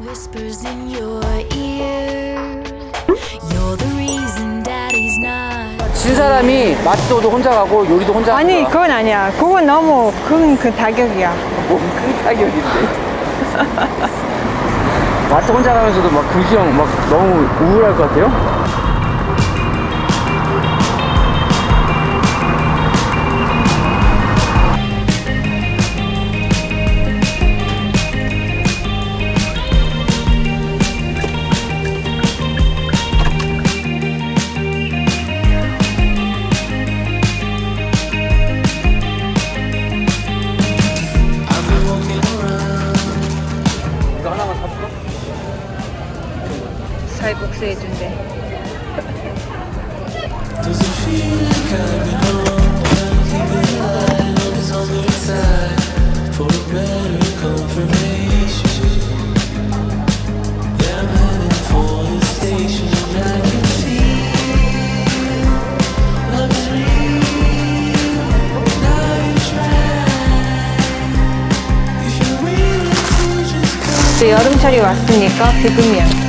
whispers in your ear. You're the reason daddy's not. 진 사람이 맛도도 혼자 가고 요리도 혼자 하는 아니 거야. 그건 아니야. 그건 너무 큰 그 타격이야. 뭐큰 타격인데. 마트 혼자 가면서도 막 불시영 막 너무 우울할 것 같아요. 이거 하나만 사줄까? 살국수 해준대. Doesn't feel like I've been home. Keeping eyes on the side for a better confirmation. Yeah, I'm heading for the station. I can feel love is real. Now you try. If you really could just come. 이제 여름철이 왔으니까 비빔면.